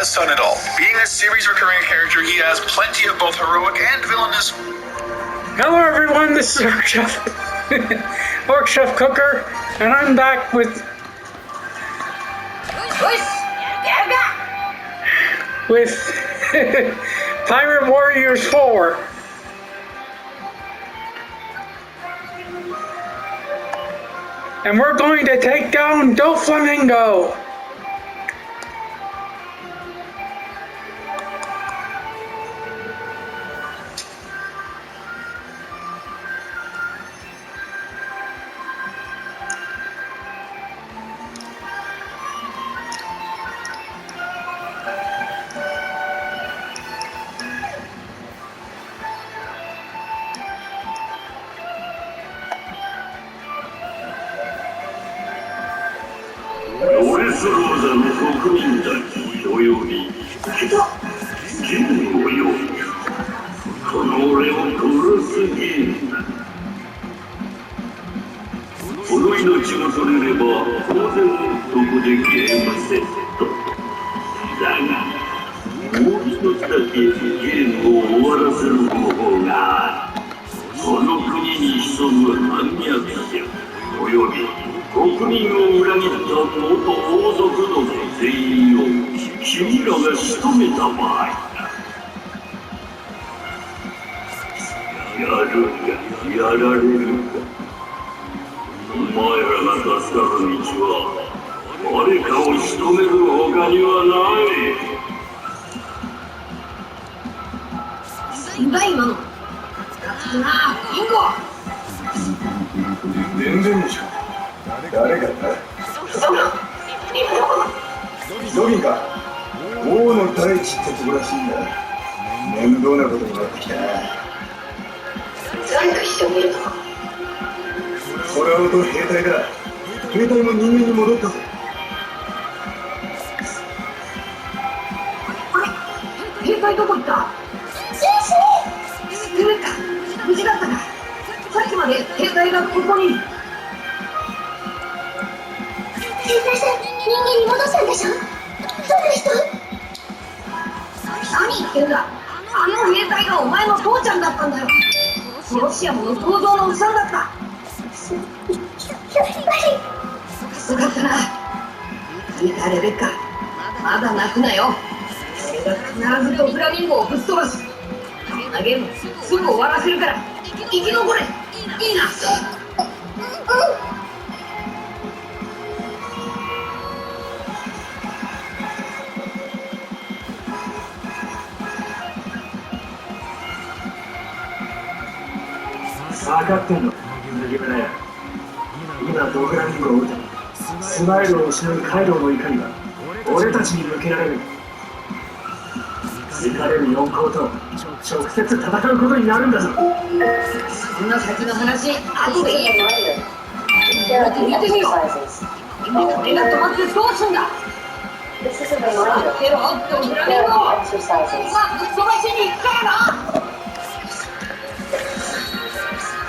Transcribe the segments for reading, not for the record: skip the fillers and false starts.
has done it all. Being a series recurring character, he has plenty of both heroic and villainous. Hello everyone, this is Orc Chef, Orc Chef Cooker, and I'm back with Pirate Warriors 4. And we're going to take down Doflamingo.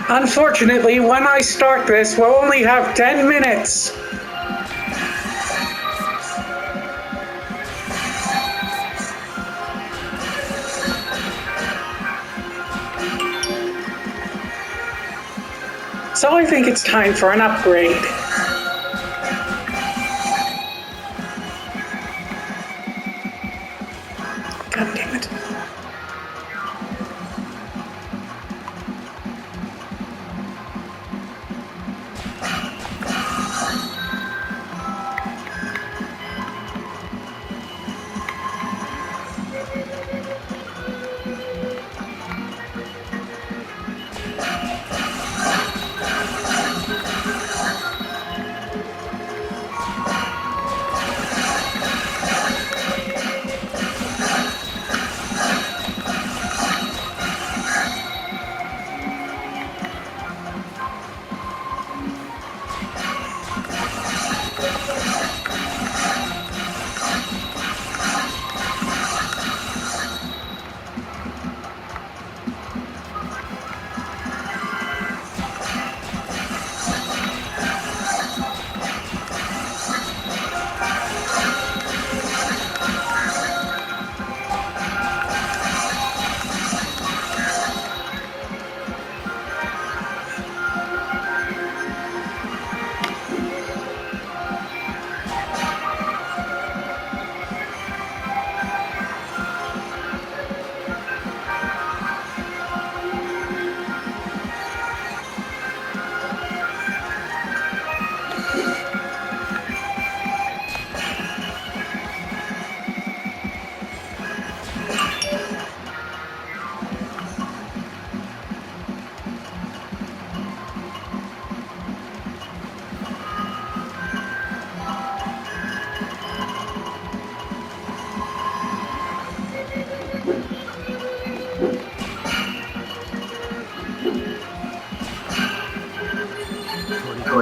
Unfortunately, when I start this, we'll only have 10 minutes. So I think it's time for an upgrade. God damn it.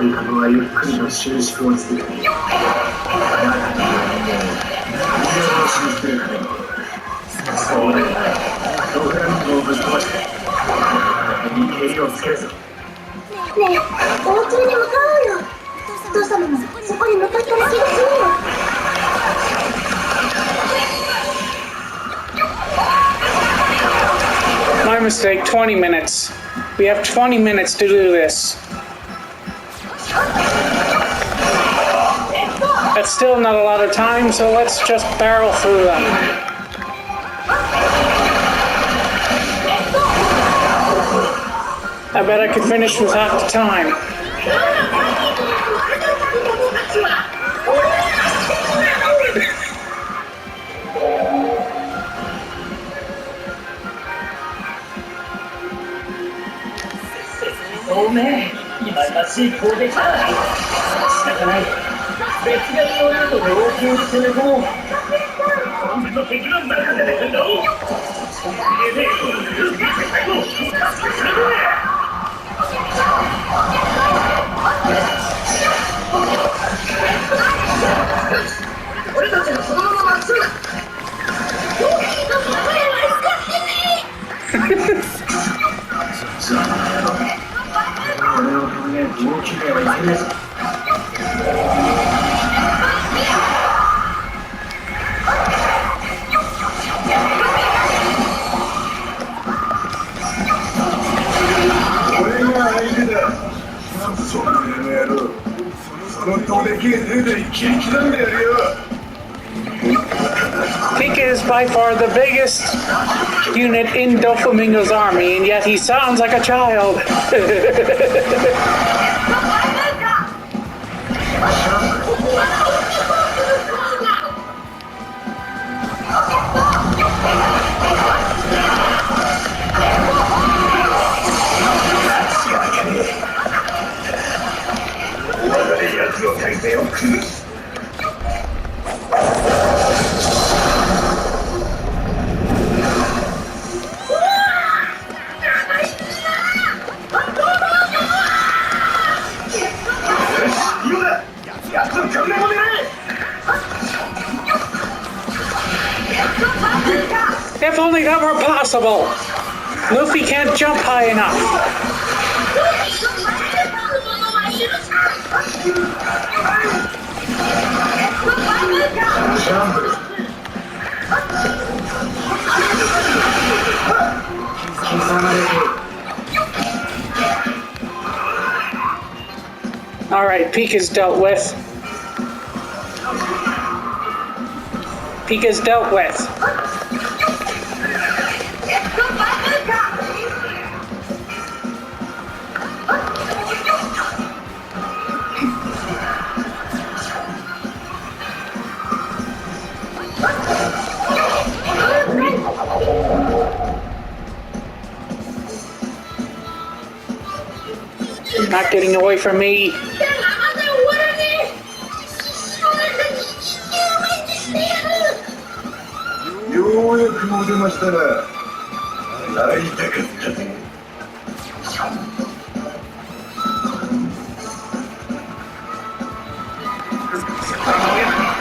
鳥かごはゆっくりと収縮を続けている。あなたの人間を人間を信じるかでもそうでもない。プログラミングをぶっ飛ばしてあなたに蹴りをつけるぞ。ねえ、お家に向かおうよ。お父様もそこに向かったら気がするよ。My mistake, 20 minutes. We have 20 minutes to do this. That's still not a lot of time, so let's just barrel through them. I bet I could finish with half the time. Oh man, 今らしい攻撃だ。仕方ない。別が乗れるとで大きに攻め込もう。本当の敵の中で出るんだろう。俺たちがそのまままっすぐ。俺を止めないと大きなはいけないぞ。これが相手だ。その野郎。そのどでけえ手で切り刻んでやるよ。Pika is by far the biggest unit in Doflamingo's army, and yet he sounds like a child. If only that were possible! Luffy can't jump high enough. Alright, Pika's dealt with. Pika's dealt with. Not getting away from me. ようやく戻りましたな。会いたかったぜ。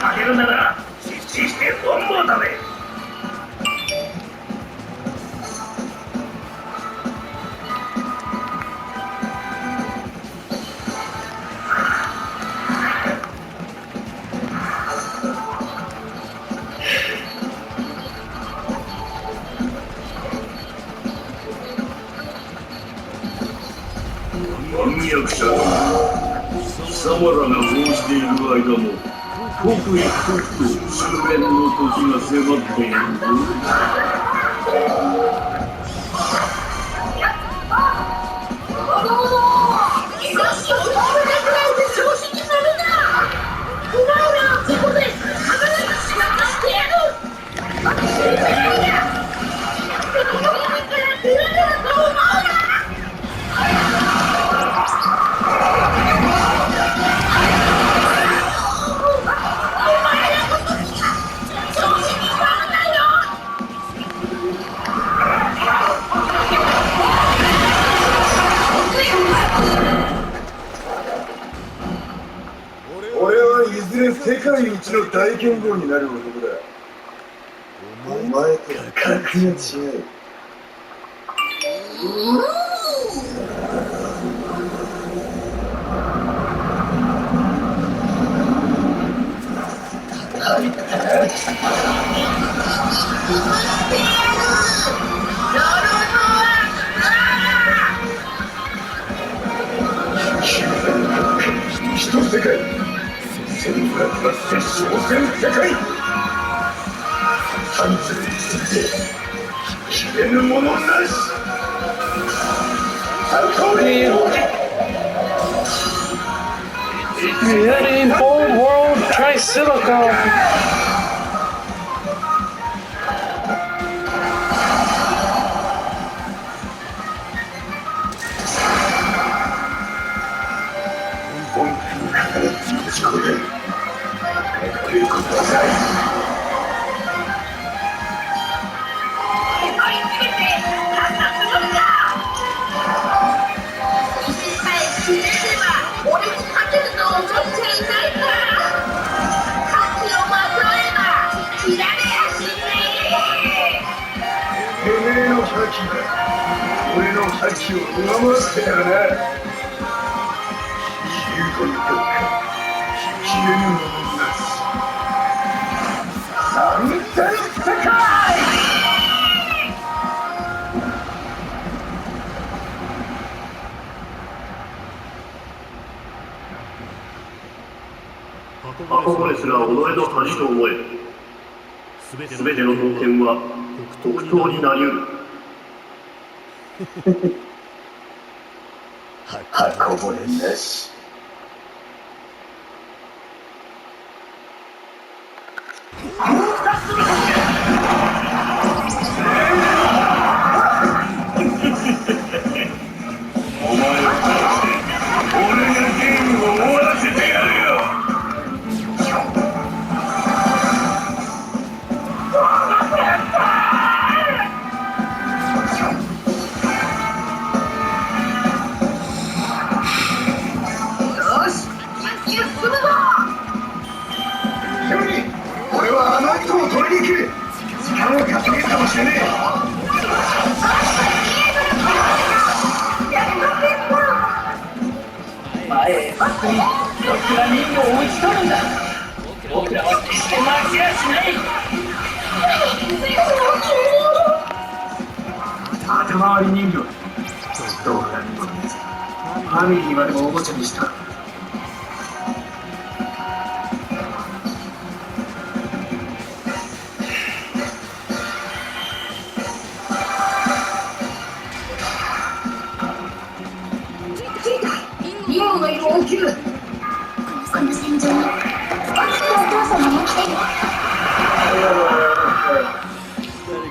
あげるなら実施して本望だね。反逆者ども、貴様らが報じている間も刻一刻と終焉の時が迫っているぞ。大剣豪になる男だ。お前とは格が違う。一世界、戦不落なって小戦世界。半鶴について消えぬものなし。Creating Old World Trisilicon.俺の覇気を上回ってやるな。消えぬものなし。三大世界。箱舟すら己の恥と思え。すべての刀剣は黒刀になりうる。箱舟なし。お前を倒して俺がゲームを終わらせてやるよ。俺はあの人を取りに行く。時間を稼げるかもしれねえ。前へ進み、ドクラ人形を打ち取るんだ。僕らは決して負けやしない。頭割り人形。どうだね。ファミリーまでもおもちゃにした。リオンが要求。この戦場にお父様も来てる。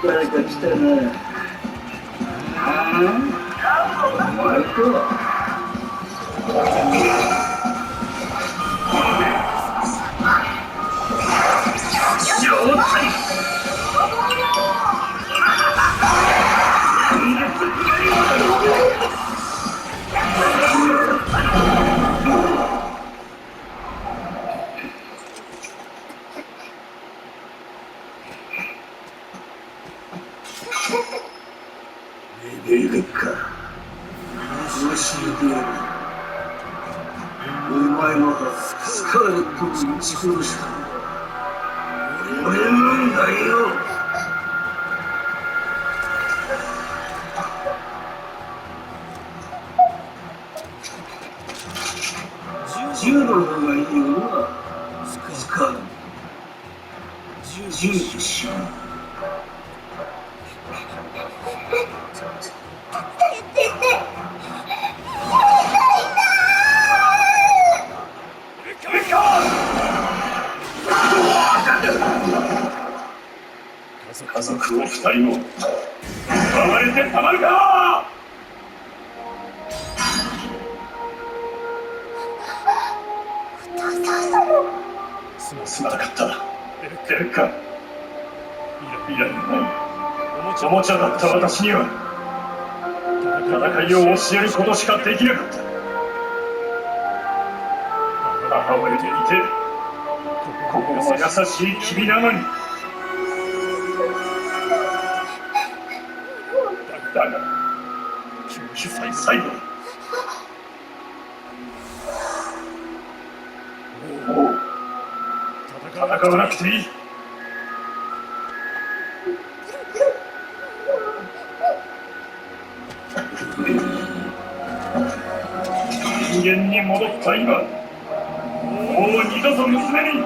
誰か来たな。お前か。レベルか。教えてやる。お前はスカーレットを打ち殺したのは俺なんだよ。銃の方がいいよな。スカーレット。銃にしよう。家族を二人も奪われてたまるか。すまなかった。ベルカ。いらない。おもちゃだった私には戦いを教えることしかできなかった。母親といて心の優しい君なのに。だが最後もう戦わなくていい。人間に戻った今、もう二度と娘に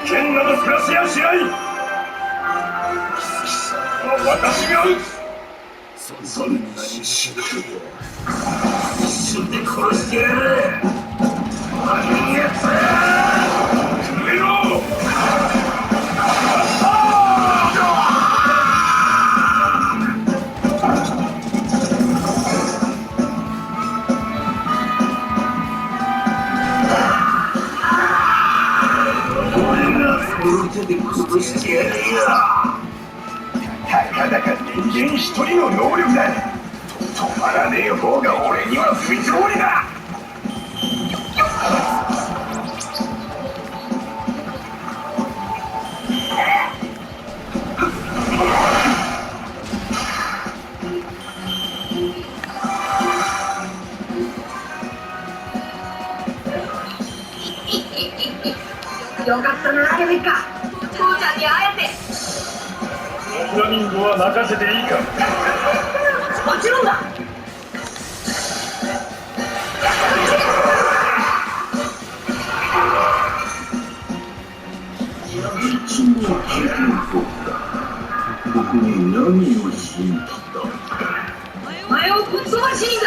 危険など暮らせやしない。私がそんなに死ぬ一瞬で殺してやる。悪いやつやめろ。手で殺してやるよ。たかだか人間一人の能力だ。止まらねえ方が俺には不条理だ。よかったな、レベッカ。父ちゃんに会えて。フラミンゴは任せていいか。もちろんだ。一年経験だ。僕に何をしに来た。お前をぶっ飛ばしにだ。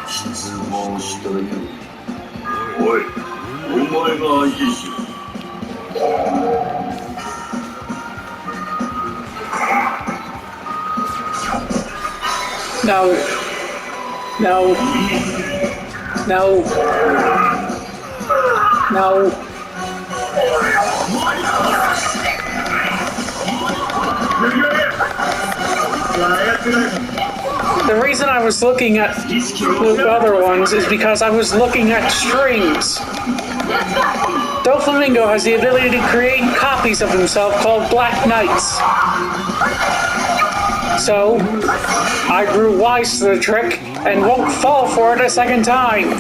質問したよ。おい、お前が相手しろ。No. No. No. No. The reason I was looking at the other ones is because I was looking at strings. Doflamingo has the ability to create copies of himself called Black Knights. So, I grew wise to the trick and won't fall for it a second time.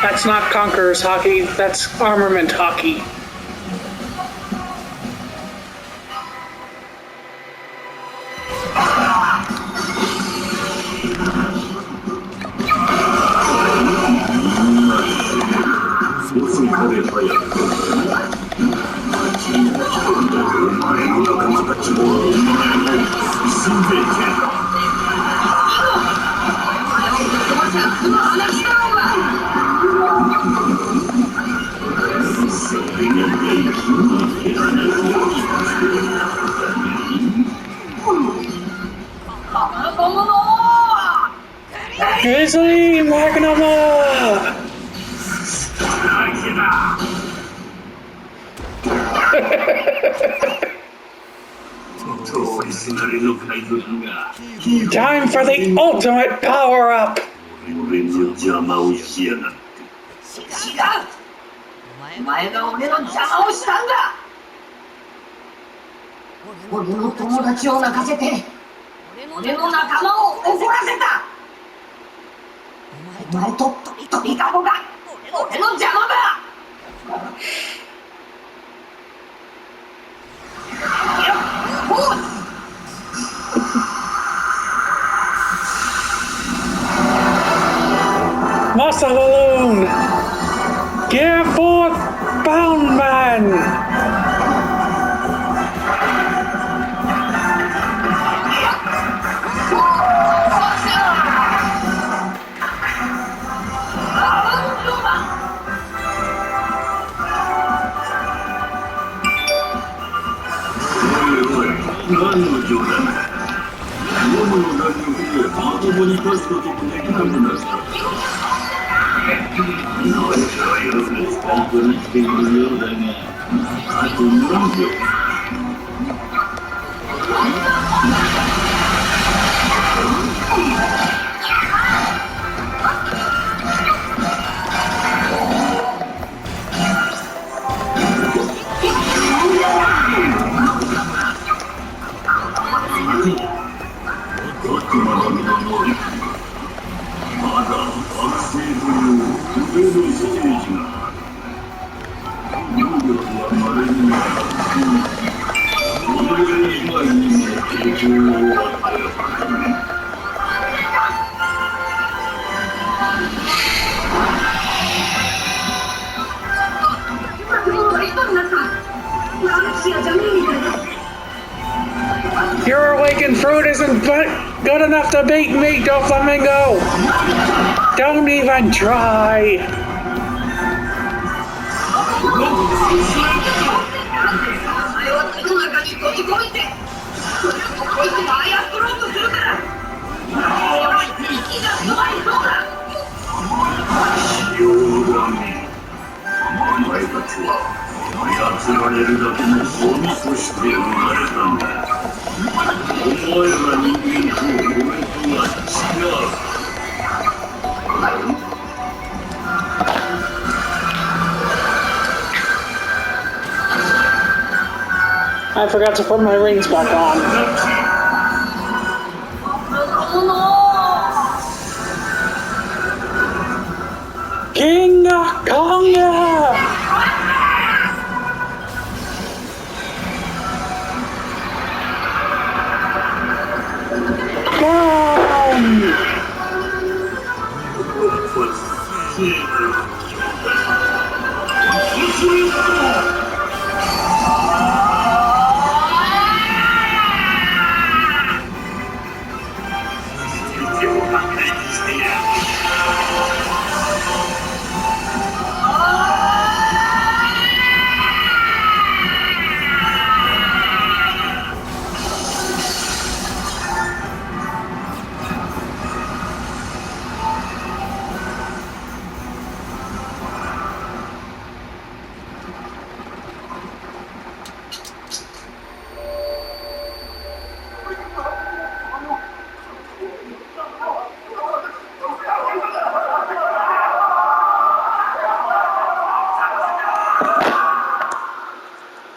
That's not Conqueror's hockey, that's armament hockey. Grizzly Magnuma! 通りすがりの海賊が Time for the ultimate power up! 俺の邪魔をしやがって。違う。お前が俺の邪魔をしたんだ。俺の友達を泣かせて俺の仲間を怒らせた。お前と鳥かごが俺の邪魔だ。Muscle Balloon! Give forth Boundman! 何の冗談だ。世の何を言えまともに立つこともできなくなった。俺からよく使いこなしているようだが、あと何秒。Your awakened fruit isn't good enough to beat me, Doflamingo! Don't even try! お前たちは操られるだけのゴミとして生まれたんだ。お前ら人間と俺とは違う。I forgot to put my rings back on. King Konga! Boom!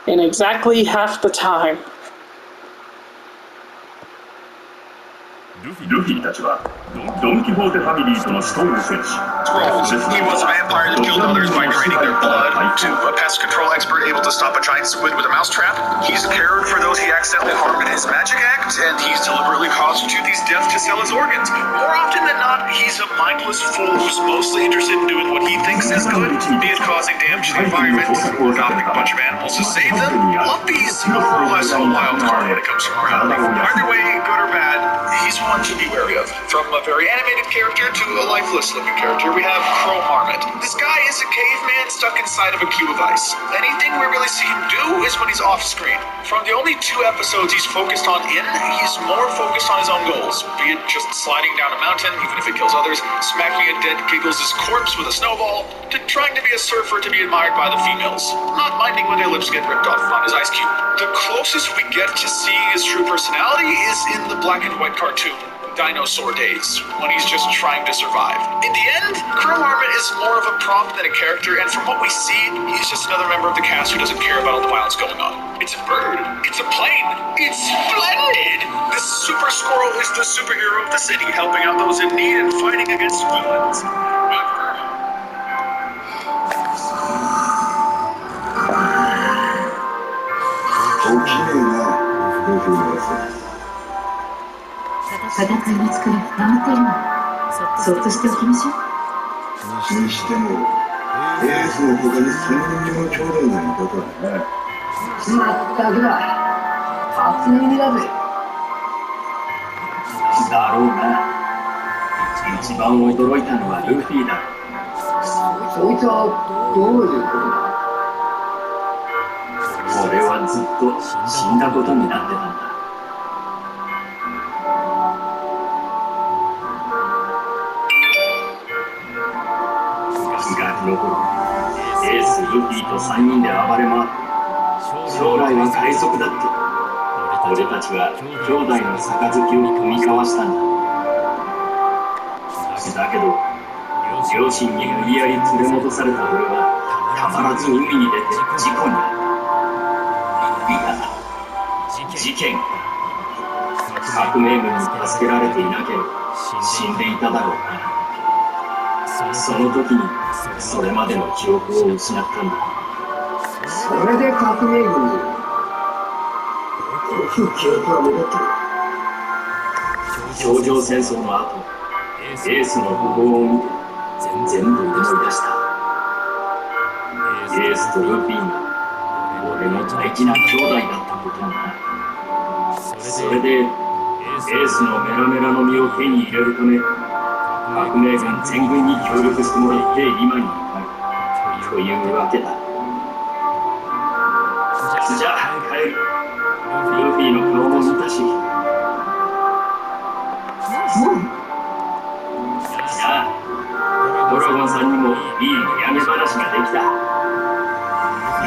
In exactly half the time. ルフィたちはドン・キホーテファミリーとの死闘を戦士。 He was a vampire that killed others by draining their blood, to a pest control expert able to stop a giant squid with a mousetrap. He's cared for those he accidentally harmed in his magic act, and he's deliberately caused Juthi's death to sell his organs. More often than not, he's a mindless fool who's mostly interested in doing what he thinks is good, be it causing damage to the environment or adopting a bunch of animals to save them. Lumpy's more or less a wild card when it comes to morality. Either way, good or bad, he's one to be wary of. of. From a very animated character to a lifeless-looking character, we have Crow Marmot. This guy is a caveman stuck inside of a cube of ice. Anything we really see him do is when he's off-screen. From the only 2 episodes he's focused on he's more focused on his own goals, be it just sliding down a mountain, even if it kills others, smacking a dead Giggles' corpse with a snowball, to trying to be a surfer to be admired by the females, not minding when their lips get ripped off on his ice cube. The closest we get to seeing his true personality is in the black and white cartoon Dinosaur Days, when he's just trying to survive. In the end, Crow Marmot is more of a prop than a character, and from what we see, he's just another member of the cast who doesn't care about all the violence going on. It's a bird. It's a plane. It's splendid! This super squirrel is the superhero of the city, helping out those in need and fighting against villains.戦いの疲れが溜まっているの。そっとしておきましょう。にしても、エースの他に3人も兄弟がいたとはね。まったくだ。初耳だぜ。だろうな。一番驚いたのはルフィだ。そいつはどういうことだ？俺はずっと死んだことになってたんだ。の頃、エース・ルフィと3人で暴れ回って将来は海賊だって俺たちは兄弟の杯を組み交わしたんだ。だけど両親に無理やり連れ戻された俺はたまらず海に出て事故にいや事件革命軍に助けられていなければ死んでいただろうな。その時にそれまでの記憶を失ったんだ。それで革命軍に記憶は戻ってる。頂上戦争の後エースの訃報を見て全部思い出した。エースとルフィが俺の大事な兄弟だったこともな。それでエースのメラメラの実を手に入れるため革命軍全軍に協力してもらって今に至るというわけだ。じゃあ帰る。ルフィの顔も見たし。じゃあドラゴンさんにもいい土産話ができた。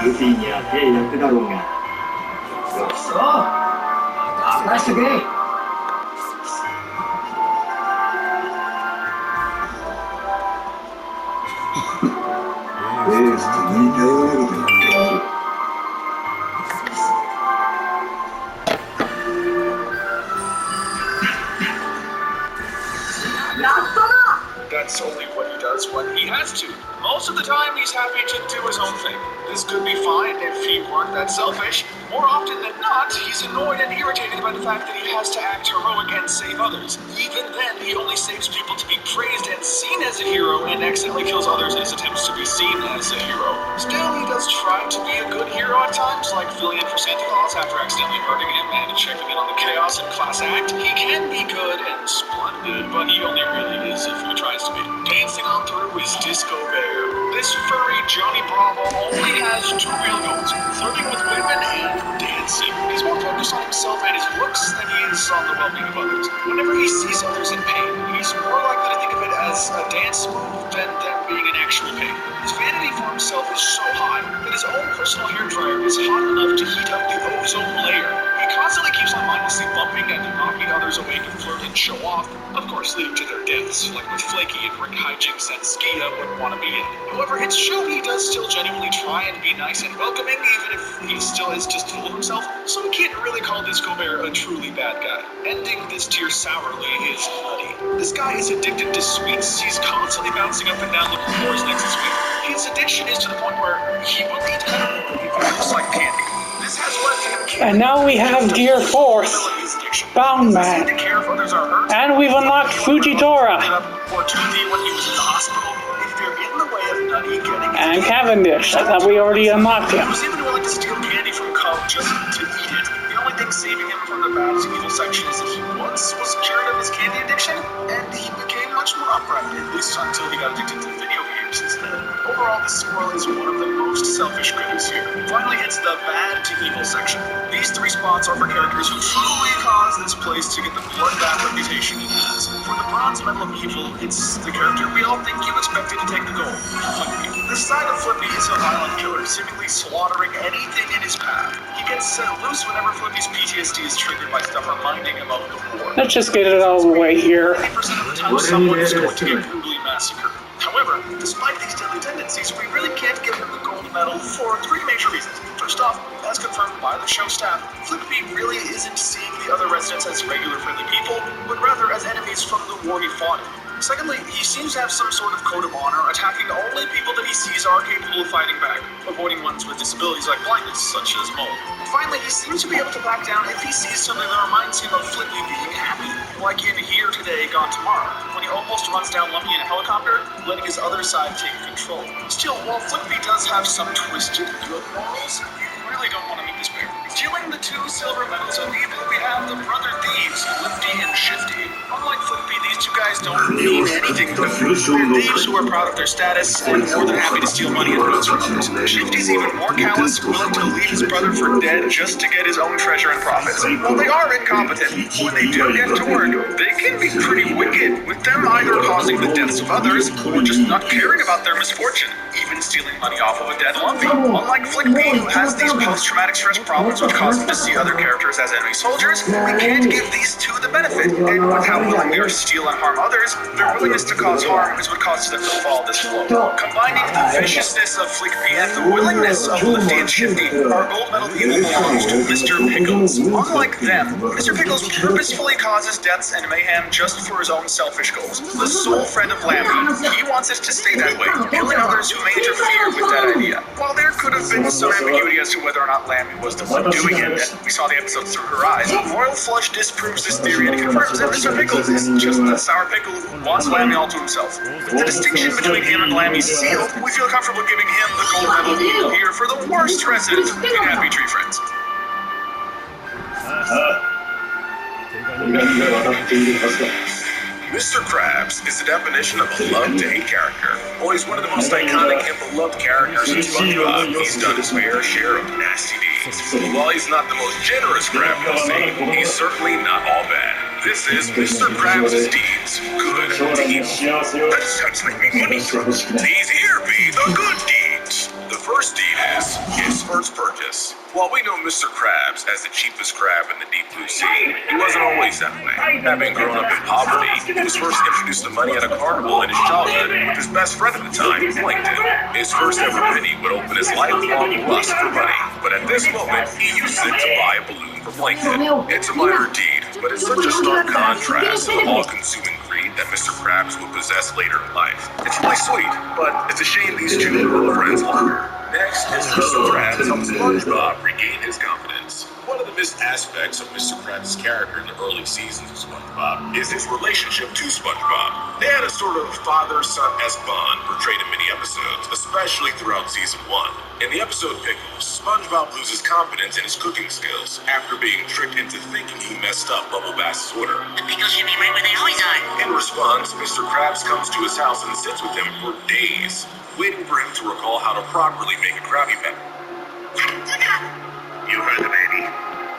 ルフィには手焼くだろうが。くそ任してくれ。エースと似たようなこと言ってる。That's only what he does when he has to. Most of the time, he's happy to do his own thing. This could be fine if he weren't that selfish. More often than not, he's annoyed and irritated by the fact that he has to act heroic and save others. Even then, he only saves people to be praised and seen as a hero, and accidentally kills others in his attempts to be seen as a hero. Still, he does try to be a good hero at times, like filling in for Santa Claus after accidentally hurting him and checking in on the chaos in class act. He can be good and splendid, but he only really is if he tries to be. Dancing on through his Disco Bear. This furry Johnny Bravo only has 2 real goals: flirting with women and dancing. He's more focused on himself and his looks than he is on the well-being of others. Whenever he sees others in pain, he's more likely to think of it as a dance move than them being in actual pain. His vanity for himself is so high that his own personal hairdryer is hot enough to heat up the ozone layer. He constantly keeps on mindlessly bumping and knocking others away to flirt and show off, of course leading to their deaths, like with Flaky and Rick hijinks that Skia wouldn't want to be in. However, it's shown he does still genuinely try and be nice and welcoming, even if he still is just full of himself, so we can't really call Disco Bear a truly bad guy. Ending this tier sourly is nutty. This guy is addicted to sweets. He's constantly bouncing up and down looking for his next sweet. His addiction is to the point where he will eat anything if it looks like candy. This has led to him killing. And now we have Gear 4th, Bound Man. And we've unlocked Fujitora. And Cavendish. I thought we already unlocked him. He was even willing to steal candy from Cub just to eat it. The only think saving him from the bad to evil section is that he once was cured of his candy addiction, and he became much more upright, at least until he got addicted to video games instead. Overall, this squirrel is one of the most selfish critters here. Finally, it's the bad to evil section. These 3 spots are for characters who truly caused this place to get the bloodbath reputation it has. For the bronze medal of evil, it's the character we all think you expected to take the gold, Flippy. The side of Flippy is a violent killer, seemingly slaughtering anything in his path. He gets set loose whenever Flippy's PTSD is triggered by stuff reminding him of the war. Let's just get it all the way here. 90% of the time, someone is going to get brutally massacred. However, despite these deadly tendencies, we really can't give him the gold medal for 3 major reasons. First off, as confirmed by the show staff, Flippy really isn't seeing the other residents as regular friendly people, but rather as enemies from the war he fought in. Secondly, he seems to have some sort of code of honor, attacking only people that he sees are capable of fighting back, avoiding ones with disabilities like blindness, such as Mo. And finally, he seems to be able to back down if he sees something that reminds him of Flippy being happy, like in Here Today, Gone Tomorrow, when he almost runs down Lumpy in a helicopter, letting his other side take control. Still, while Flippy does have some twisted good morals, you really don't want to meet this pair. Stealing the 2 silver medals of evil, we have the brother thieves, Lifty and Shifty. Unlike Flippy, these 2 guys don't mean anything to them. They're thieves who are proud of their status and more than happy to steal money and goods from others. Shifty's even more callous, willing to leave his brother for dead just to get his own treasure and profits. While they are incompetent, when they do get to work, they can be pretty wicked, with them either causing the deaths of others or just not caring about their misfortune, even stealing money off of a dead Lumpy. Unlike Flippy, who has these post-traumatic stress problems which cause him to see other characters as enemy soldiers, we can't give these 2 the benefit, and with how willing they are to steal and harm others, their willingness to cause harm is what causes them to follow this flow. Combining the viciousness of Flippy and the willingness of Lifty and Shifty, our gold medal evil belongs to Mr. Pickles. Unlike them, Mr. Pickles purposefully causes deaths and mayhem just for his own selfish goals. The sole friend of Lammy, he wants it to stay that way, killing others who may interfere with that idea. While there could have been some ambiguity as to whether or not Lammy was the one doing it, we saw the episode through her eyes, Royal Flush disproves this theory and confirms that Mr. Pickles is just the sour pickle who wants Lammy all to himself. With the distinction between him and Lammy sealed, we feel comfortable giving him the gold medal of evil here for the worst resident in Happy Tree Friends. 手紙が渡っているはずだ。 Mr. Krabs is the definition of a love-to-hate character. While he's one of the most iconic and beloved characters in SpongeBob, he's done his fair share of nasty deeds. While he's not the most generous crab you'll see, he's certainly not all bad. This is Mr. Krabs' deeds. Good deeds. That sounds like me money trucks. These here be the good deeds. The first deed is his first purchase. While we know Mr. Krabs as the cheapest crab in the deep blue sea, he wasn't always that way. Having grown up in poverty, he was first introduced to money at a carnival in his childhood with his best friend at the time, Plankton. His first ever penny would open his lifelong lust for money, but at this moment, he uses it to buy a balloon for Plankton. It's a minor deed, but it's such a stark contrast to the all-consuming greed that Mr. Krabs would possess later in life. It's really sweet, but it's a shame these two were friends longer. Next is Mr. Krabs helps SpongeBob regain his confidence. One of the missed aspects of Mr. Krabs' character in the early seasons of SpongeBob is his relationship to SpongeBob. They had a sort of father-son-esque bond portrayed in many episodes, especially throughout season 1. In the episode Pickles, SpongeBob loses confidence in his cooking skills after being tricked into thinking he messed up Bubble Bass's order. The pickles should be right where they always are. In response, Mr. Krabs comes to his house and sits with him for days, waiting for him to recall how to properly make a Krabby Patty. You heard the baby.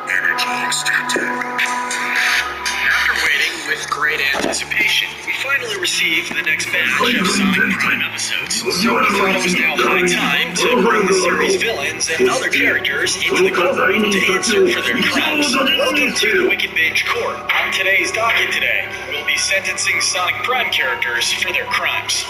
Energy extractor. After waiting with great anticipation, we finally received the next batch of Sonic Prime episodes. So we thought it was now high time to bring the series villains and other characters into the courtroom to answer for their crimes. Welcome to the Wicked Binge Court. On today's docket today, we'll be sentencing Sonic Prime characters for their crimes.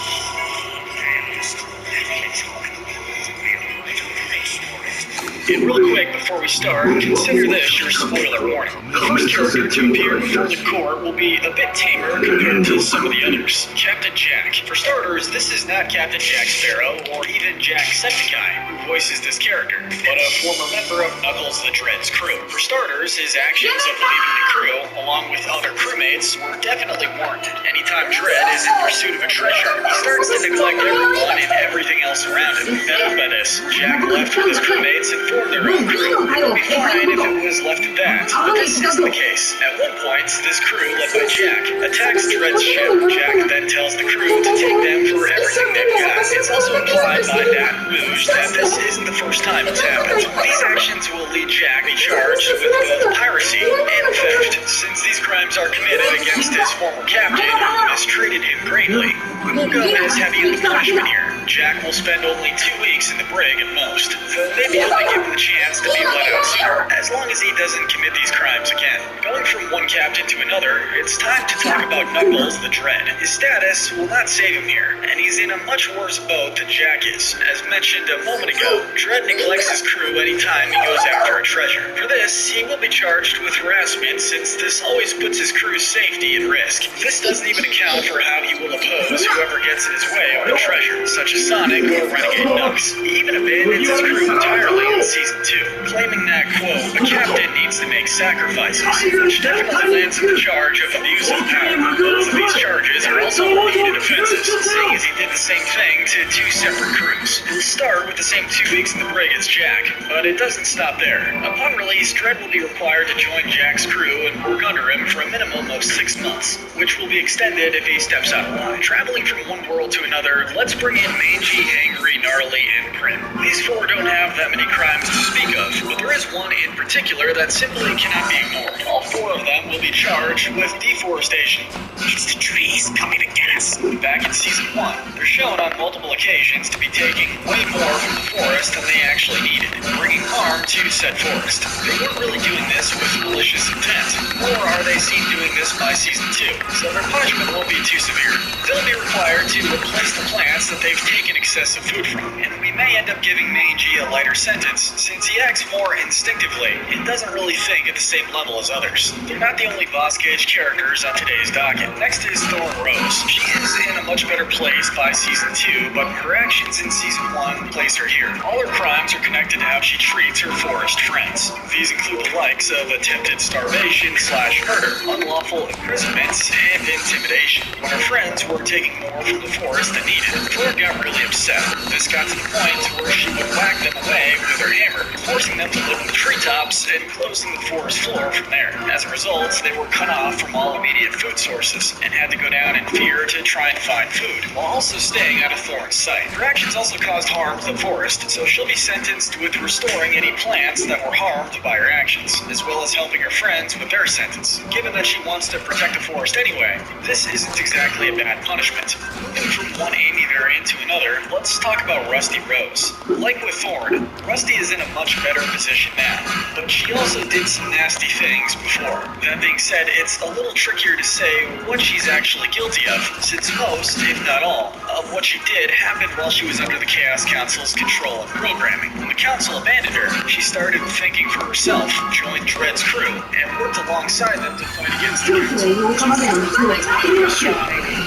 And real quick before we start, consider this your spoiler warning. The first character to appear before the court will be a bit tamer compared to some of the others. Captain Jack. For starters, this is not Captain Jack Sparrow or even Jacksepticeye who voices this character, but a former member of Knuckles the Dread's crew. For starters, his actions of leaving the crew, along with other crewmates, were definitely warranted. Anytime Dread is in pursuit of a treasure, he starts to neglect everyone and everything else around him. Fed up by this, Jack left with his crewmates and form their own crew. It would be fine if it was left at that, but this isn't the case. At one point, this crew, led by Jack, attacks Dread's ship. Jack then tells the crew to take them for everything they've got. It's also implied by Baton Rouge that this isn't the first time it's happened. These actions will lead Jack to be charged with both piracy and theft, since these crimes are committed against his former captain, who mistreated him greatly. We'll go as heavy on the punishment here. Jack will spend only 2 weeks in the brig at most, though maybe he'll be given the chance to be let out sooner, as long as he doesn't commit these crimes again. Going from one captain to another, it's time to talk about Knuckles the Dread. His status will not save him here, and he's in a much worse boat than Jack is. As mentioned a moment ago, Dread neglects his crew anytime he goes after a treasure. For this, he will be charged with harassment, since this always puts his crew's safety at risk. This doesn't even account for how he will oppose whoever gets in his way on a treasure, such as Sonic or Renegade Knucks. He even abandons his crew entirely in Season 2, claiming that, quote, a captain needs to make sacrifices, which definitely lands him in charge of abuse of power. Both of these charges are also repeated offenses, seeing as he did the same thing to 2 separate crews. He'll start with the same 2 weeks in the brig as Jack, but it doesn't stop there. Upon release, Dread will be required to join Jack's crew and work under him for a minimum of 6 months, which will be extended if he steps out of line. Traveling from one world to another, let's bring in Mangy, Angry, Gnarly, and Prim. These 4 don't have that many crimes to speak of, but there is one in particular that simply cannot be ignored. All 4 of them will be charged with deforestation. It's the trees coming to get us. Back in Season 1, they're shown on multiple occasions to be taking way more from the forest than they actually needed, bringing harm to said forest. They weren't really doing this with malicious intent, nor are they seen doing this by Season 2, so their punishment won't be too severe. They'll be required to replace the plants that they've taken excessive food from, and we may end up giving Mangy a lighter sentence, since he acts more instinctively and doesn't really think at the same level as others. They're not the only boss gauge characters on today's docket. Next is Thorn Rose. She is in a much better place by Season 2, but her actions in Season 1 place her here. All her crimes are connected to how she treats her forest friends. These include the likes of attempted starvation/murder, unlawful imprisonments, and intimidation. When her friends were taking more from the forest than needed, Thorn got really upset. This got to the point where she would whack them away with her hammer, forcing them to live in the treetops and closing the forest floor from there. As a result, they were cut off from all immediate food sources and had to go down in fear to try and find food, while also staying out of Thorn's sight. Her actions also caused harm to the forest, so she'll be sentenced with restoring any plants that were harmed by her actions, as well as helping her friends with their sentence. Given that she wants to protect the forest anyway, this isn't exactly a bad punishment. Moving from one Amy variant to another, let's talk about Rusty Rose. Like with Thorn, Rusty is in a much better position now, but she also did some nasty things before. That being said, it's a little trickier to say what she's actually guilty of, since most, if not all, of what she did happened while she was under the Chaos Council's control and programming. When the Council abandoned her, she started thinking for herself, joined Dread's crew, and worked alongside them to fight against the Council.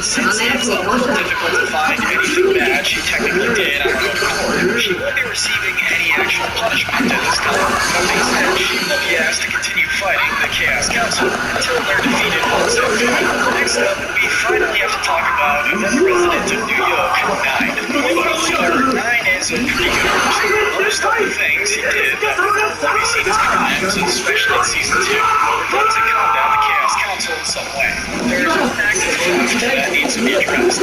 Since it's a little difficult to find anything bad she technically did on her own accord, she won't be receiving any actual punishment at this time. That being said, she will be asked to continue fighting the Chaos Council until they're defeated once and for all. Next up, we finally have to talk about the President of New York, Nine. Nine is a pretty good person. Most of the things he did that would be seen as crimes, especially in Season 2, were done to combat the Chaos Council in some way. There's one active theft that needs to be addressed.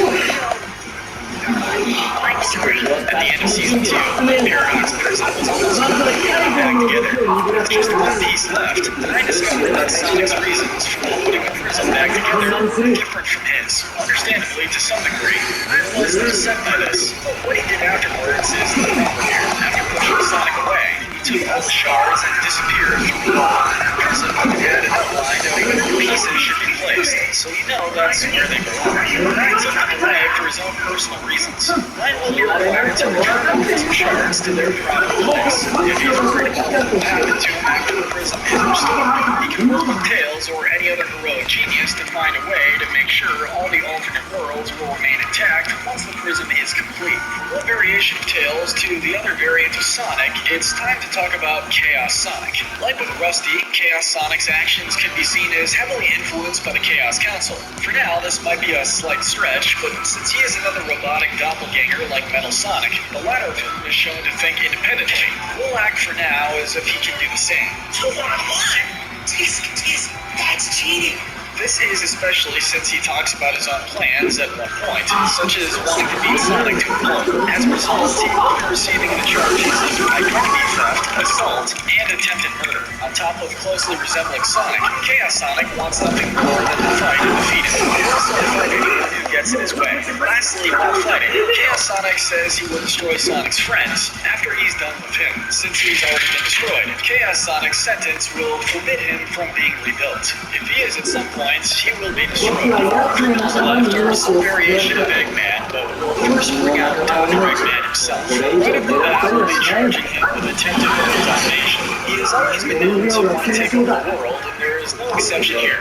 I'm sorry. At the end of Season 2, Paradox Prison was almost completely back together. With just one piece left, I discovered that Sonic's reasons for putting the prison back together were different from his. Understandably, to some degree, I was upset by this, but what he did afterwards is the problem here. After pushing Sonic away, he took all the shards and disappeared from the wall. The prison had an outline of where the pieces should be placed, so you know that's where they belong. Ryan took them away for his own personal reasons. Ryan will be required to return the prison shards to their proper place. If he's worried about what will happen to him after the prison is restored, he can work with Tails or any other heroic genius to find a way to make sure all the alternate worlds will remain intact once the prison is is complete. One variation of Tails to the other variant of Sonic, it's time to talk about Chaos Sonic. Like with Rusty, Chaos Sonic's actions can be seen as heavily influenced by the Chaos Council. For now, this might be a slight stretch, but since he is another robotic doppelganger like Metal Sonic, the latter of whom is shown to think independently, we'll act for now as if he can do the same. Hold on, that's cheating. This is especially since he talks about his own plans at one point, such as wanting to beat Sonic to a pulp. As a result, he will be receiving the charges of identity theft, assault, and attempted murder. On top of closely resembling Sonic, Chaos Sonic wants nothing more than to fight and defeat him. He also to fight anyone who gets in his way. Lastly, while fighting, Chaos Sonic says he will destroy Sonic's friends after he's done with him, since he's already been destroyed. Chaos Sonic's sentence will forbid him from being rebuilt. If he is at some point, he will be destroyed. Criminals left are some variation of Eggman, but will first bring out Dr. Eggman himself. Right after that, we'll be charging him with attempted world domination. He has always been known to want to take over the world, and there is no exception here.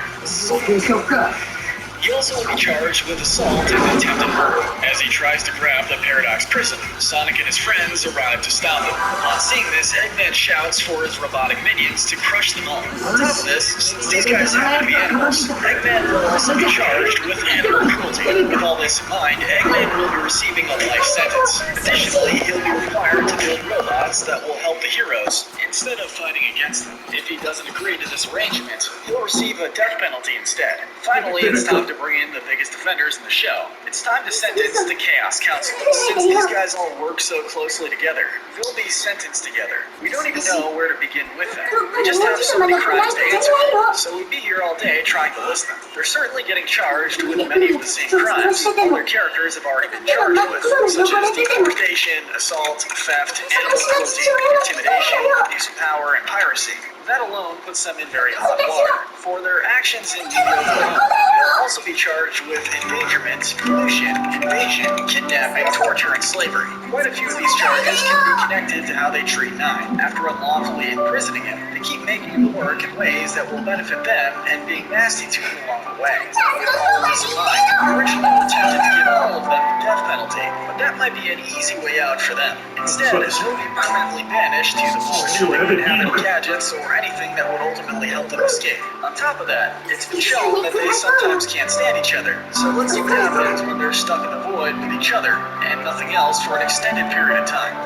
He also will be charged with assault and attempted murder. As he tries to grab the Paradox Prism, Sonic and his friends arrive to stop him. On seeing this, Eggman shouts for his robotic minions to crush them all. On top of this, since these guys happen to be animals, Eggman will also be charged with animal cruelty. With all this in mind, Eggman will be receiving a life sentence. Additionally, he'll be required to build robots that will help the heroes, instead of fighting against them. If he doesn't agree to this arrangement, he'll receive a death penalty instead. Finally, it's time to bring in the biggest offenders in the show. It's time to sentence the Chaos Council. Since these guys all work so closely together, they'll be sentenced together. We don't even know where to begin with them. We just have so many crimes to answer for, so we'd be here all day trying to list them. They're certainly getting charged with many of the same crimes other characters have already been charged with, such as deportation, assault, theft, animal cruelty, intimidation, abuse of power, and piracy. That alone puts them in very hot water. For their actions in New York alone, they'll also be charged with endangerment, pollution, invasion, kidnapping, torture, and slavery. Quite a few of these charges can be connected to how they treat Nine. After unlawfully imprisoning him, they keep making him work in ways that will benefit them and being nasty to him along the way. With all of this in mind, we originally attempted to give all of them the death penalty, but that might be an easy way out for them. Instead, he'll be permanently banished to the forest where they can have any gadgets or anything that would ultimately help them escape. On top of that, it's been shown that they sometimes can't stand each other, so let's see what happens when they're stuck in the void with each other and nothing else for an extended period of time.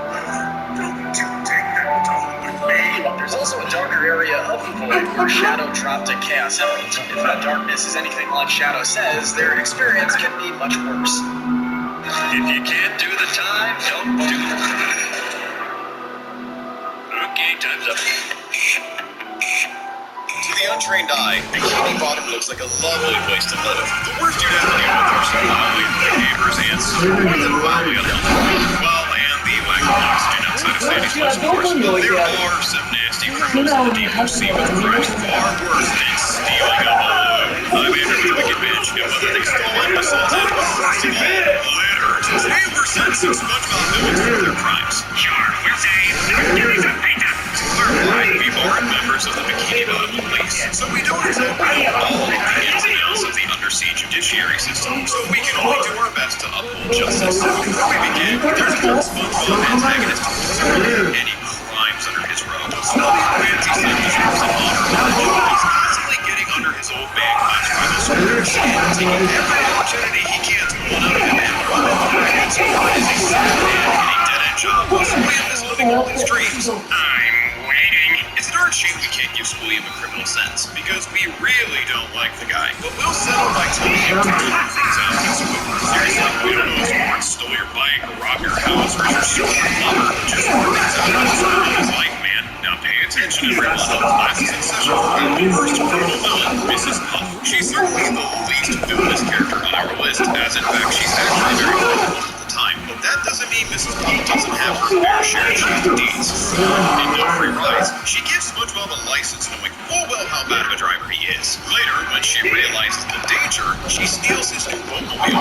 There's also a darker area of the void where Shadow dropped a Chaos Emerald. If that darkness is anything like Shadow says, their experience can be much worse. If you can't do the time, don't do the time. Okay, time's up. To the untrained eye, Bikini Bottom looks like a lovely place to live. The worst you'd have to deal with are some wildly annoying neighbors, ants, more than wildly unhealthy. Well, and the lack of oxygen outside of Sandy's West, of course. There are some nasty criminals in the deep blue sea with crimes far worse than stealing a balloon. I'm Andrew the Wicked Bitch, and whether they stole and assaulted, littered, they were sentencing SpongeBob villains for their crimes. Sure, we're saying, give me some pizza. To clarify, we aren't members of the Bikini Bottom Police, so we don't exactly know all of the ins and outs of the undersea judiciary system, so we can only do our best to uphold justice. Before we begin, there's one SpongeBob antagonist who's any crimes under his robe. Snobby fancy sentences and honor. He's constantly getting under his old man class by the scourge and taking every opportunity he can to one up him and run him over against him as he's sad man getting dead-end job while Squilliam is living all his dreams. I'm waiting. It's a darn shame we can't give Squilliam a criminal sentence, because we really don't like the guy. But we'll settle by telling him to work things out this week. Seriously, we don't know if someone stole your bike or robbed your house or is your super lover. Just work things out on his life, man. Now pay attention, everyone. Classes in session. First criminal villain, Mrs. Puff. She's certainly the least villainous character on our list, as in fact she's actually very likable at the time. But that doesn't mean Mrs. Puff doesn't have her fair share of shady deeds. In No Free Rides, she gives SpongeBob a license knowing full well how bad of a driver he is. Later, when she realizes the danger, she steals his new Bumblebee.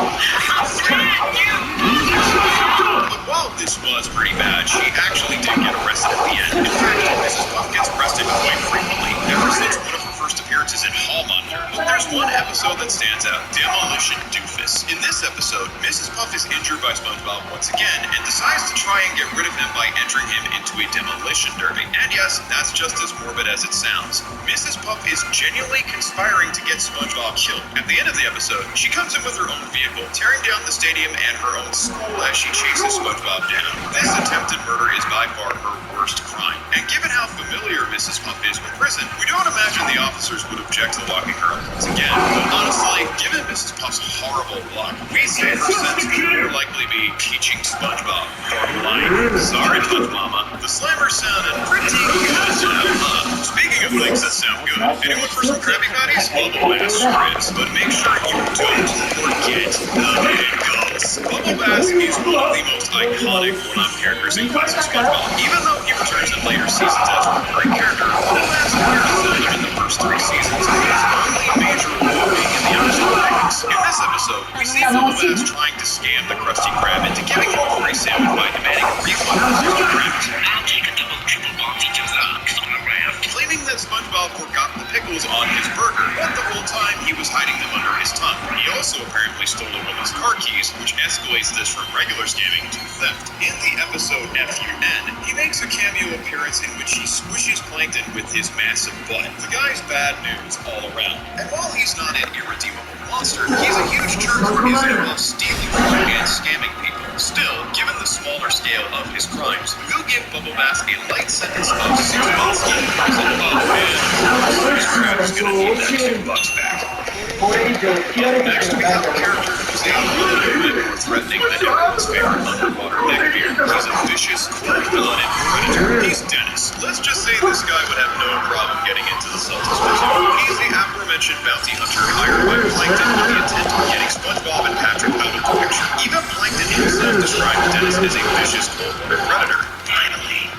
But while this was pretty bad, she actually did get arrested at the end. In fact, Mrs. Puff gets arrested quite frequently, ever since one of her first appearances in Hall Monitor. But there's one episode episode that stands out, Demolition Doofus. In this episode, Mrs. Puff is injured by SpongeBob once again and decides to try and get rid of him by entering him into a demolition derby. And yes, that's just as morbid as it sounds. Mrs. Puff is genuinely conspiring to get SpongeBob killed. At the end of the episode, she comes in with her own vehicle, tearing down the stadium and her own school as she chases SpongeBob down. This attempted murder is by far her worst crime. And given how familiar Mrs. Puff is with prison, we don't imagine the officers would object to locking her up once again. But honestly, given Mrs. Puff's horrible luck, we say her sentence would more likely be teaching SpongeBob. You're lying. Sorry, Puff Mama. The Slimer sounded pretty good. Speaking of things that sound good, anyone for some Krabby Patties? Bubble Bass is, but make sure you don't forget the head gulls. Bubble Bass is one of the most iconic one-off characters in classic SpongeBob. Even though he returns in later seasons as a recurring character, Bubble Bass appears in the first 3 seasons and his only major role being in the original comics. In this episode, we see Bubble Bass trying to scam the Krusty Krab into giving him a free sandwich by demanding a refund for Krusty Krab. I'll take a double triple bounty to Fox on the raft. Claiming that SpongeBob forgot the pickles on his burger, but the whole time he was hiding them under his tongue. He also apparently stole a woman's car keys, which escalates this from regular scamming to theft. In the episode FUN, he makes a cameo appearance in which he squishes Plankton with his massive butt. The guy's bad news all around. And while he's not an irredeemable monster, he's a huge jerk for his involved stealing food and scamming people. Still, given the smaller scale of his crimes, we'll give Bubble Bass a light sentence of 6 months in prison. Oh man, Krusty Krab's gonna need that $2 back. Next, we have a character who's a little bit more threatening than everyone's favorite underwater neckbeard. He's a vicious, cold-blooded predator. He's Dennis. Let's just say this guy would have no problem getting into the Celtics prison. He's the aforementioned bounty hunter hired by Plankton with the intent of getting SpongeBob and Patrick out of the picture. Even Plankton himself described Dennis as a vicious, cold-blooded predator. Finally.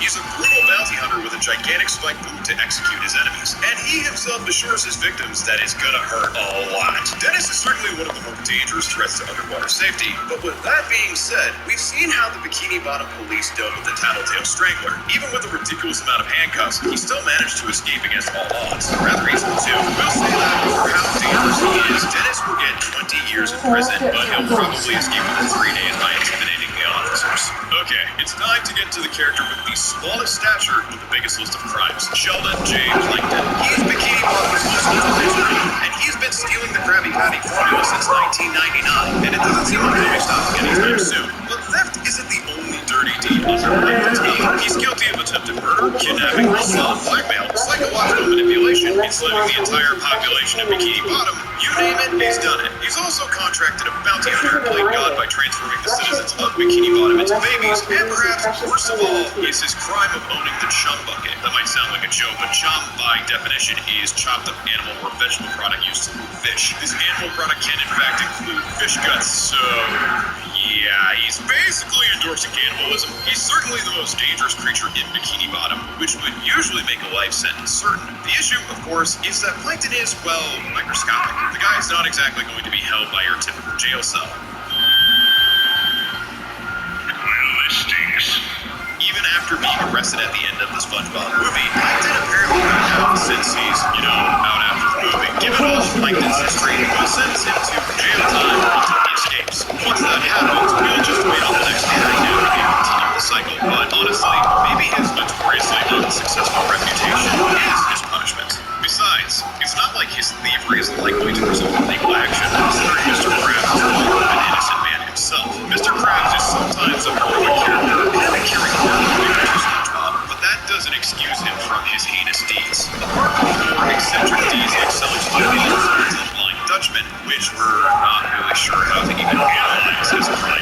He's a brutal bounty hunter with a gigantic spike boot to execute his enemies, and he himself assures his victims that it's gonna hurt a lot. Dennis is certainly one of the more dangerous threats to underwater safety, but with that being said, we've seen how the Bikini Bottom police dealt with the Tattletale Strangler. Even with a ridiculous amount of handcuffs, he still managed to escape against all odds. Rather easily too. We'll say that for how dangerous he is, Dennis will get 20 years in prison, but he'll probably escape within 3 days by intimidating the officers. Okay, it's time to get to the character with the smallest stature with the biggest list of crimes, Sheldon J. Plankton. He's Bikini Bottom's most wanted criminal, and he's been stealing the Krabby Patty formula since 1999, and it doesn't seem like he'll be stopping anytime soon. But theft isn't the only dirty deed on the team. He's guilty of attempted murder, kidnapping, assault, blackmail, psychological manipulation, enslaving the entire population of Bikini Bottom. You name it, he's done it. He's also contracted a bounty hunter to play God by transforming the citizens of Bikini Bottom into babies, and perhaps worst of all is his crime of owning the chum bucket. That might sound like a joke, but chum, by definition, is chopped up animal or vegetable product used to move fish. This animal product can in fact include fish guts, so yeah, he's basically endorsing cannibalism. He's certainly the most dangerous creature in Bikini Bottom, which would usually make a life sentence certain. The issue, of course, is that Plankton is, well, microscopic. The guy's not exactly going to be held by your typical jail cell. Well, this stinks. Even after being arrested at the end of the SpongeBob movie, Plankton apparently got out since he's, out after the movie. Given all of Plankton's history, we'll sentence him to jail time until he escapes. Once that happens, we'll just wait on the next hearing and we can continue the cycle. But honestly, maybe his notoriously unsuccessful reputation is his punishment. Besides, it's not like his thievery is likely to result in legal action, considering Mr. Krabs is more of an innocent man himself. Mr. Krabs is sometimes a heroic character and a caring figure to SpongeBob, but that doesn't excuse him from his heinous deeds. Apart from the more eccentric deeds like selling Spaghetti to the Flying Dutchman, which we're not really sure how to even analyze as a crime.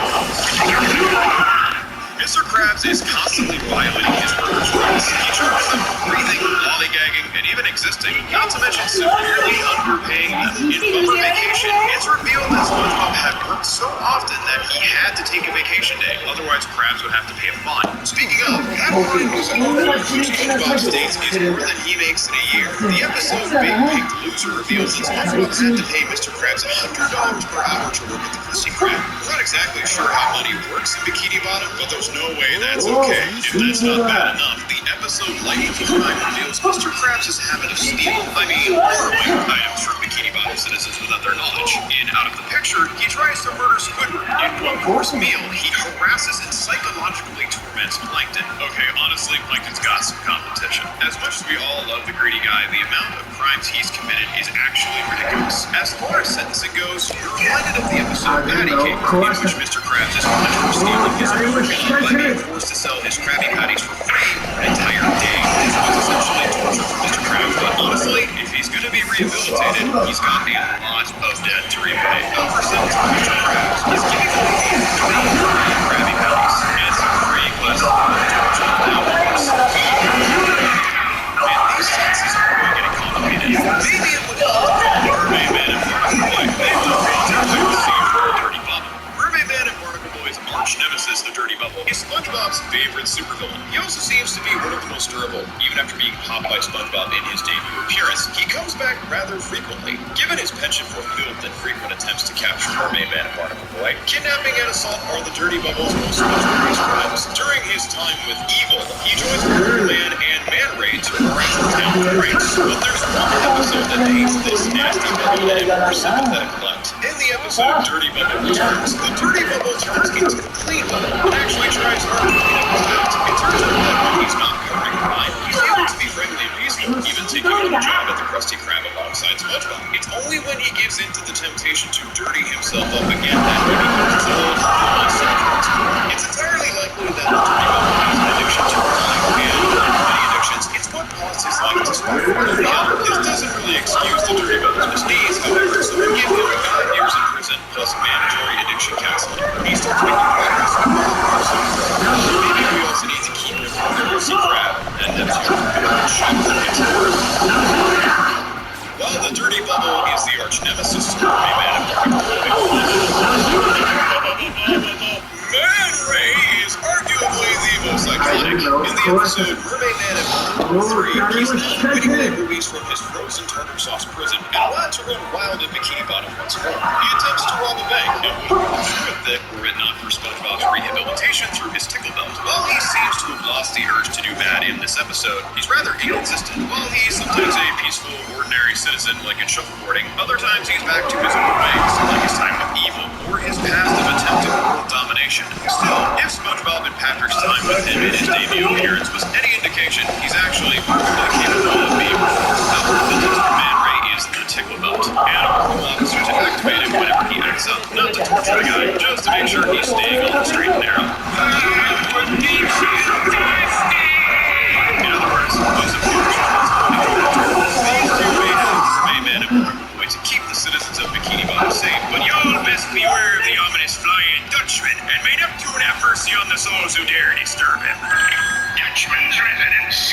Mr. Krabs is constantly violating his workers' rights. He charges them for breathing, lollygagging, and even existing, not to mention severely underpaying them. In Bumper Vacation, it's revealed that SpongeBob had worked so often that he had to take a vacation day, otherwise Krabs would have to pay a fine. Speaking of, that fine was over SpongeBob states is more than he makes in a year. The episode Big Pink Loser reveals that SpongeBob had to pay Mr. Krabs $100 per hour to work at the Krusty Krab. We're not exactly sure how money works in Bikini Bottom, but there's no way that's okay. If that's not bad enough, the episode Lightning Crime reveals Mr. Krabs' habit of stealing, borrowing items from Bikini Bottom citizens without their knowledge. In Out of the Picture, he tries to murder Squidward. In One Course Meal, he harasses and psychologically torments Plankton. Okay, honestly, Plankton's got some competition. As much as we all love the greedy guy, the amount of crimes he's committed is actually ridiculous. As far as sentencing goes, you're reminded of the episode Patty Cake, in which Mr. Krabs is punished for stealing his burger by being forced to sell his Krabby Patties for free for an entire day. This was essentially torture for Mr. Krabs, but honestly, if he's going to be rehabilitated, he's got a lot of debt to repay. Over sentence for Mr. Krabs is giving away 20 free Krabby Patties and some free glasses of torture hours. And these sentences are really getting complicated. Maybe it would help Mermaid Man and Barnacle Boy may well contemplate the scene for a Dirty Bubble. Mermaid Man and Barnacle Boy's arch nemesis, the Dirty Bubble, is SpongeBob's favorite supervillain. He also seems to be one of the most durable. Even after being popped by SpongeBob in his debut appearance, he comes back rather frequently. Given his penchant for filth and frequent attempts to capture Mermaid Man and Barnacle Boy, kidnapping and assault are the Dirty Bubble's most notorious crimes. During his time with Evil, he joins Mermaid Man and Man Ray to harass the town with pranks. But there's one episode that hates this nasty bubble and more sympathetic left. In the episode Dirty Bubble Returns, the Dirty Bubble turns into the Clean Bubble and actually tries hard to clean up his act. It turns out that when he's not covering crime, he's able to be friendly and peaceful, even taking on a job at the Krusty Krab alongside SpongeBob. It's only when he gives in to the temptation to dirty himself up again that he becomes old and it's entirely likely that the Dirty Bubble has an addiction to crime, and like many addictions, it's what caused his life to start falling down. This doesn't really excuse the Dirty Bubble's misdeeds, however, so we give him 5 years in prison plus mandatory addiction counseling. He starts making progress with all person. Maybe we also need to keep him from the Krusty Krab and Neptune While the Dirty Bubble is the arch nemesis of Mermaid Man and Barnacle Boy, Man Ray is arguably the most iconic. In the episode Mermaid Man and Barnacle 3, he's now wittingly released from his frozen tartar sauce prison and allowed to run wild in Bikini Bottom once more. He attempts to rob a bank and would have that were it not for SpongeBob's rehabilitation through his tickle belt. While he seems to have lost the urge to do bad in this episode, he's rather inconsistent. While he's sometimes a peaceful, ordinary citizen like in shuffleboarding, other times he's back to his old ways, like his time with Evil or his past of attempted world domination. Still, if SpongeBob and Patrick's time with him in his debut appearance was any indication, he's actually perfectly capable of being Our villain, Man Ray, is the tickle belt, and our crew officers activate it whenever he acts up, not to torture the guy, just to make sure he's staying on the straight and narrow. In other words, those of you these two may have Mermaid Man and Barnacle Boy to keep the citizens of Bikini Bottom safe, but y'all best beware of the ominous Flying Dutchman, and may Neptune have mercy on the souls who dare disturb him. Dutchman's residence.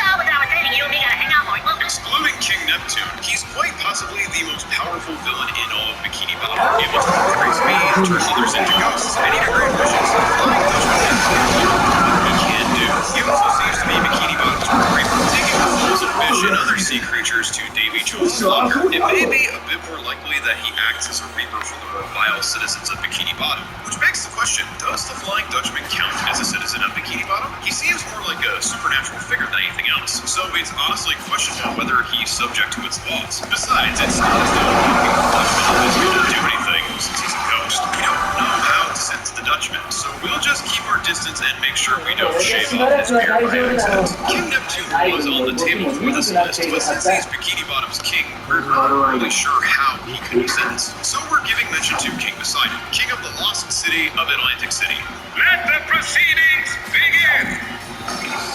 Excluding King Neptune, he's quite possibly the most powerful villain in all of Bikini Bottom, able to increase speed, turn others into ghosts, and even grant wishes. Flying Dutchman is what he can do. He also seems to be Bikini Bottom's Reaper, taking the souls of fish and other sea creatures to Davy Jones' slaughter. It may be a bit more likely that he acts as a Reaper for the more vile citizens of Bikini Bottom, which begs the question, does the Flying Dutchman count as a citizen of Bikini Bottom? He seems more like a supernatural figure than anything else, so it's honestly questionable whether he's subject to its laws. Besides, it's not as though the Dutchman is going to do anything since he's a ghost. We don't know how to sentence the Dutchman, so we'll just keep our distance and make sure we don't shave off his beard by accident. King Neptune was on the table for this list, but since he's Bikini Bottom's king, we're not really sure how he could be sentenced. So we're giving mention to King Poseidon, king of the lost city of Atlantic City. Let the proceedings begin!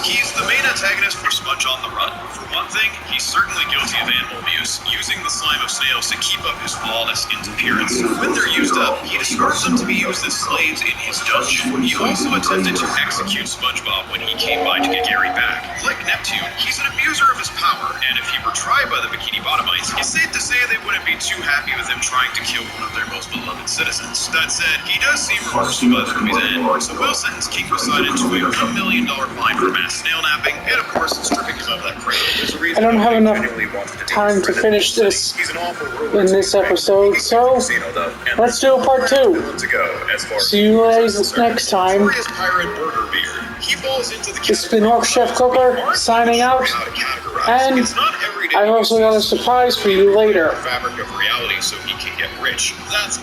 He's the main antagonist for Sponge on the Run. For one thing, he's certainly guilty of animal abuse, using the slime of snails to keep up his flawless appearance. When they're used up, he describes them to be used as slaves in his dungeon. He also attempted to execute SpongeBob when he came by to get Gary back. Like Neptune, he's an abuser of his power, and if he were tried by the Bikini Bottomites, it's safe to say they wouldn't be too happy with him trying to kill one of their most beloved citizens. That said, he does seem remorseful by the movie's end, so we'll sentence King Poseidon to a $1 million fine for mass snail napping, and of course, stripping him of that cradle. I don't have enough time to finish this in this episode, so let's do a part 2. See you guys next time. Notorious pirate Burger Beard. He falls into the It's been Orc Chef Cooker signing out, and I also got a surprise for you later. fabric of reality so he can get rich. That's